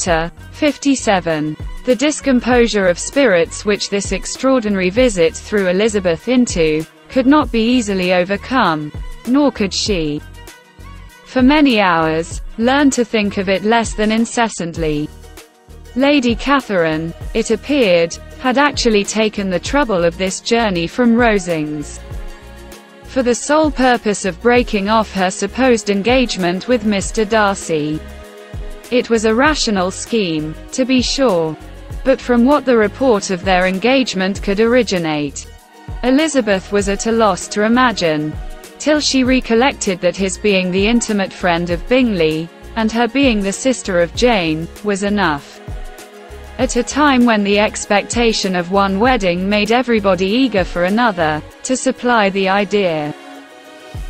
Chapter 57. The discomposure of spirits which this extraordinary visit threw Elizabeth into, could not be easily overcome, nor could she, for many hours, learn to think of it less than incessantly. Lady Catherine, it appeared, had actually taken the trouble of this journey from Rosings, for the sole purpose of breaking off her supposed engagement with Mr. Darcy. It was a rational scheme, to be sure, but from what the report of their engagement could originate, Elizabeth was at a loss to imagine, till she recollected that his being the intimate friend of Bingley, and her being the sister of Jane, was enough. At a time when the expectation of one wedding made everybody eager for another, to supply the idea.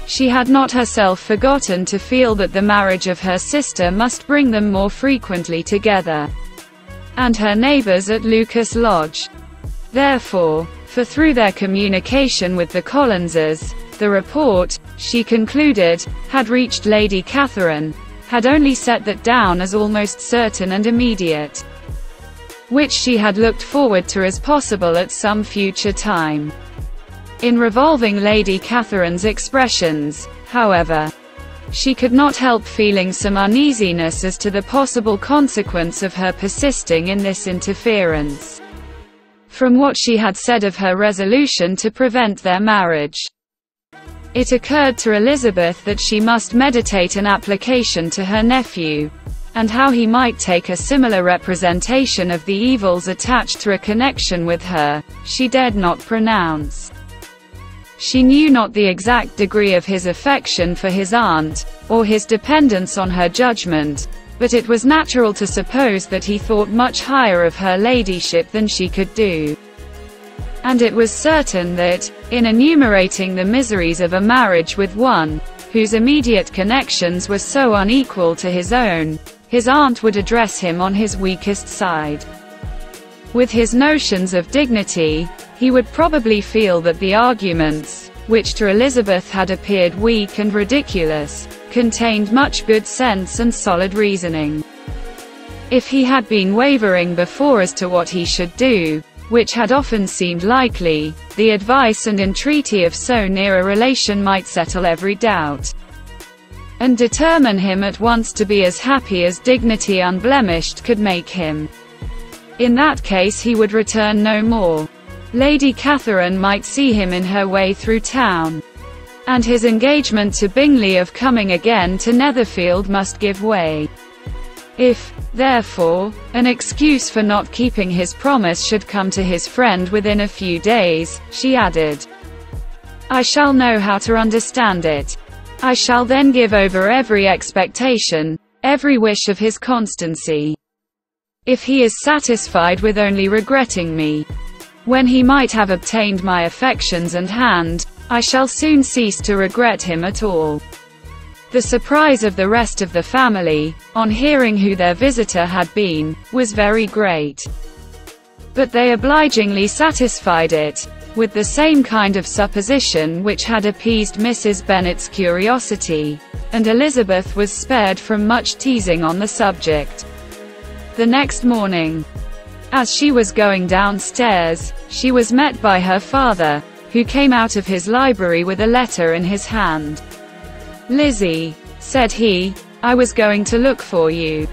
She had not herself forgotten to feel that the marriage of her sister must bring them more frequently together, and her neighbours at Lucas Lodge. Therefore, for through their communication with the Collinses, the report, she concluded, had reached Lady Catherine, had only set that down as almost certain and immediate, which she had looked forward to as possible at some future time. In revolving Lady Catherine's expressions, however, she could not help feeling some uneasiness as to the possible consequence of her persisting in this interference, from what she had said of her resolution to prevent their marriage. It occurred to Elizabeth that she must meditate an application to her nephew, and how he might take a similar representation of the evils attached to a connection with her, she dared not pronounce. She knew not the exact degree of his affection for his aunt, or his dependence on her judgment, but it was natural to suppose that he thought much higher of her ladyship than she could do. And it was certain that, in enumerating the miseries of a marriage with one, whose immediate connections were so unequal to his own, his aunt would address him on his weakest side. With his notions of dignity, he would probably feel that the arguments, which to Elizabeth had appeared weak and ridiculous, contained much good sense and solid reasoning. If he had been wavering before as to what he should do, which had often seemed likely, the advice and entreaty of so near a relation might settle every doubt, and determine him at once to be as happy as dignity unblemished could make him. In that case he would return no more. Lady Catherine might see him in her way through town, and his engagement to Bingley of coming again to Netherfield must give way. If, therefore, an excuse for not keeping his promise should come to his friend within a few days, she added, I shall know how to understand it. I shall then give over every expectation, every wish of his constancy. If he is satisfied with only regretting me, when he might have obtained my affections and hand, I shall soon cease to regret him at all. The surprise of the rest of the family, on hearing who their visitor had been, was very great. But they obligingly satisfied it, with the same kind of supposition which had appeased Mrs. Bennet's curiosity, and Elizabeth was spared from much teasing on the subject. The next morning, as she was going downstairs, she was met by her father, who came out of his library with a letter in his hand. Lizzie, said he, I was going to look for you.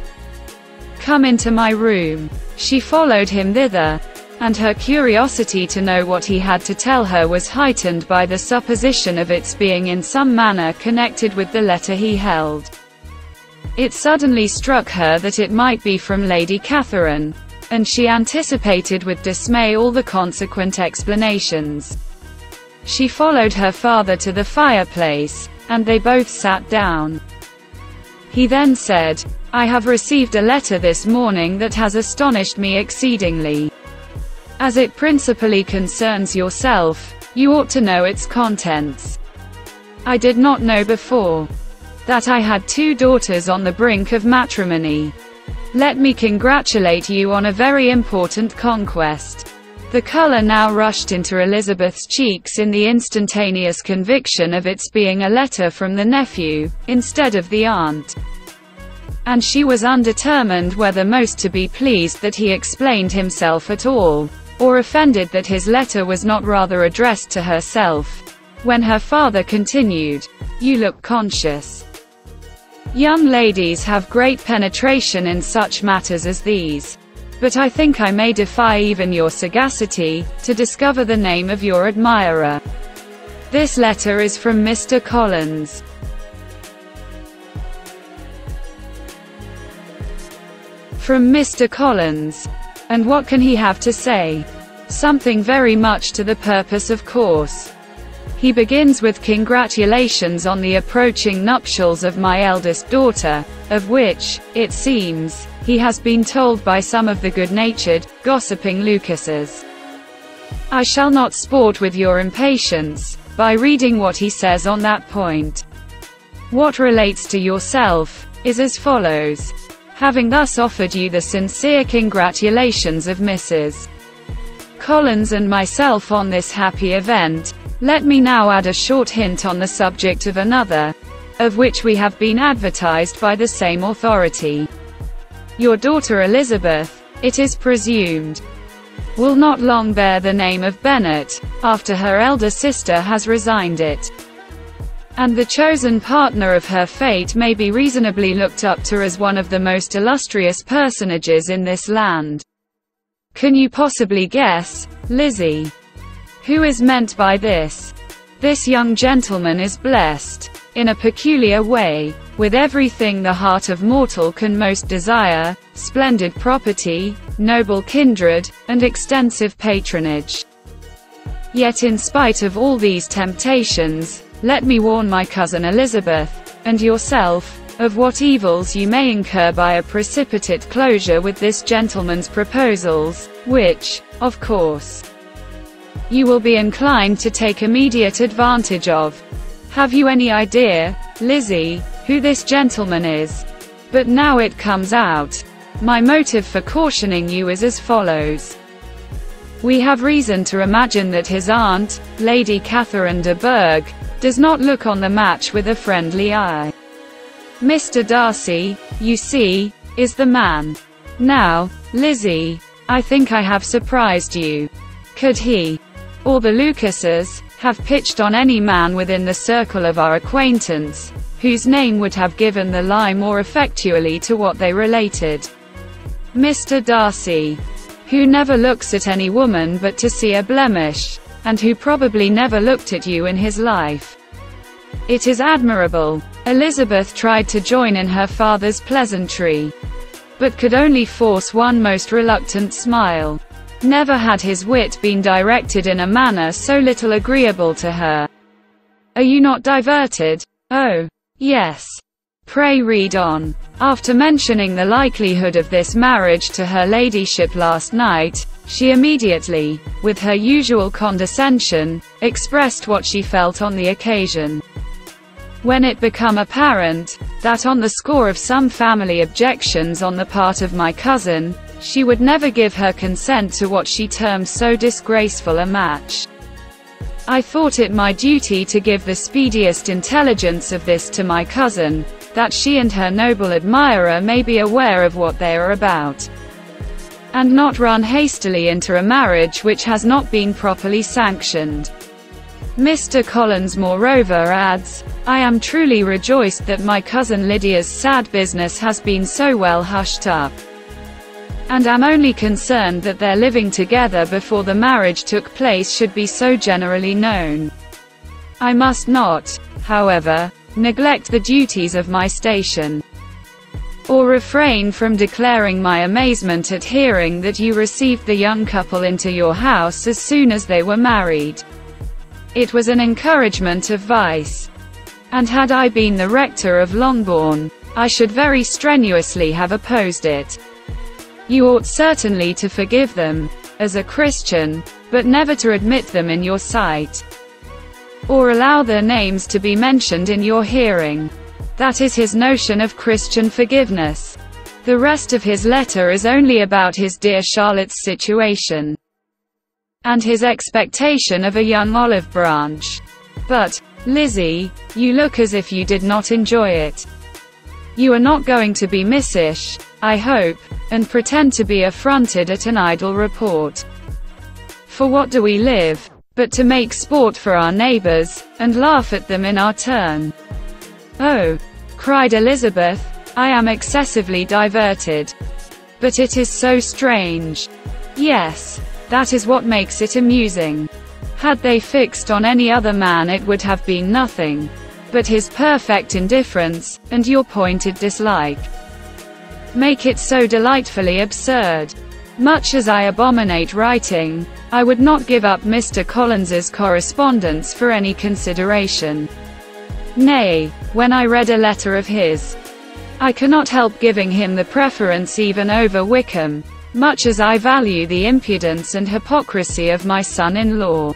Come into my room. She followed him thither, and her curiosity to know what he had to tell her was heightened by the supposition of its being in some manner connected with the letter he held. It suddenly struck her that it might be from Lady Catherine, and she anticipated with dismay all the consequent explanations. She followed her father to the fireplace, and they both sat down. He then said, I have received a letter this morning that has astonished me exceedingly. As it principally concerns yourself, you ought to know its contents. I did not know before that I had 2 daughters on the brink of matrimony. Let me congratulate you on a very important conquest. The color now rushed into Elizabeth's cheeks in the instantaneous conviction of its being a letter from the nephew, instead of the aunt. and she was undetermined whether most to be pleased that he explained himself at all, or offended that his letter was not rather addressed to herself. When her father continued, "You look conscious. Young ladies have great penetration in such matters as these. But I think I may defy even your sagacity, to discover the name of your admirer. This letter is from Mr. Collins. From Mr. Collins. And what can he have to say? Something very much to the purpose, of course. He begins with congratulations on the approaching nuptials of my eldest daughter, of which, it seems, he has been told by some of the good-natured, gossiping Lucases. I shall not sport with your impatience, by reading what he says on that point. What relates to yourself, is as follows. Having thus offered you the sincere congratulations of Mrs. Collins and myself on this happy event, let me now add a short hint on the subject of another, of which we have been advertised by the same authority. Your daughter Elizabeth, it is presumed, will not long bear the name of Bennet, after her elder sister has resigned it. And the chosen partner of her fate may be reasonably looked up to as one of the most illustrious personages in this land. Can you possibly guess, Lizzie, who is meant by this? This young gentleman is blessed, in a peculiar way, with everything the heart of mortal can most desire, splendid property, noble kindred, and extensive patronage. Yet in spite of all these temptations, let me warn my cousin Elizabeth, and yourself, of what evils you may incur by a precipitate closure with this gentleman's proposals, which, of course, you will be inclined to take immediate advantage of. Have you any idea, Lizzie, who this gentleman is? But now it comes out. My motive for cautioning you is as follows. We have reason to imagine that his aunt, Lady Catherine de Bourgh, does not look on the match with a friendly eye. Mr. Darcy, you see, is the man. Now, Lizzie, I think I have surprised you. Could he, or the Lucases, have pitched on any man within the circle of our acquaintance, whose name would have given the lie more effectually to what they related? Mr. Darcy, who never looks at any woman but to see a blemish, and who probably never looked at you in his life. It is admirable. Elizabeth tried to join in her father's pleasantry, but could only force one most reluctant smile. Never had his wit been directed in a manner so little agreeable to her. Are you not diverted? Oh, yes. Pray read on. After mentioning the likelihood of this marriage to her ladyship last night, she immediately, with her usual condescension, expressed what she felt on the occasion. When it became apparent, that on the score of some family objections on the part of my cousin, she would never give her consent to what she termed so disgraceful a match, I thought it my duty to give the speediest intelligence of this to my cousin, that she and her noble admirer may be aware of what they are about, and not run hastily into a marriage which has not been properly sanctioned. Mr. Collins moreover adds, I am truly rejoiced that my cousin Lydia's sad business has been so well hushed up, and am only concerned that their living together before the marriage took place should be so generally known. I must not, however, neglect the duties of my station, or refrain from declaring my amazement at hearing that you received the young couple into your house as soon as they were married. It was an encouragement of vice, and had I been the rector of Longbourn, I should very strenuously have opposed it. You ought certainly to forgive them, as a Christian, but never to admit them in your sight, or allow their names to be mentioned in your hearing. That is his notion of Christian forgiveness. The rest of his letter is only about his dear Charlotte's situation, and his expectation of a young olive branch. But, Lizzie, you look as if you did not enjoy it. You are not going to be missish, I hope, and pretend to be affronted at an idle report. For what do we live, but to make sport for our neighbors, and laugh at them in our turn? Oh, cried Elizabeth, I am excessively diverted. But it is so strange. Yes, that is what makes it amusing. Had they fixed on any other man it would have been nothing but his perfect indifference, and your pointed dislike, make it so delightfully absurd. Much as I abominate writing, I would not give up Mr. Collins's correspondence for any consideration. Nay, when I read a letter of his, I cannot help giving him the preference even over Wickham, much as I value the impudence and hypocrisy of my son-in-law.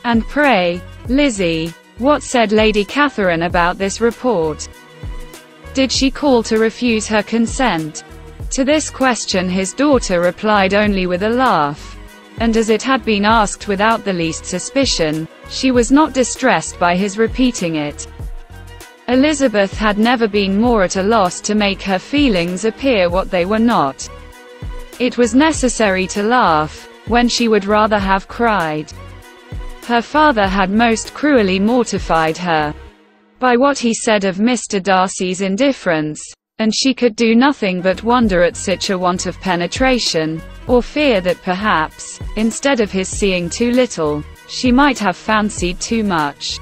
And pray, Lizzie, what said Lady Catherine about this report? Did she call to refuse her consent? To this question his daughter replied only with a laugh, and as it had been asked without the least suspicion, she was not distressed by his repeating it. Elizabeth had never been more at a loss to make her feelings appear what they were not. It was necessary to laugh, when she would rather have cried. Her father had most cruelly mortified her by what he said of Mr. Darcy's indifference, and she could do nothing but wonder at such a want of penetration, or fear that perhaps, instead of his seeing too little, she might have fancied too much.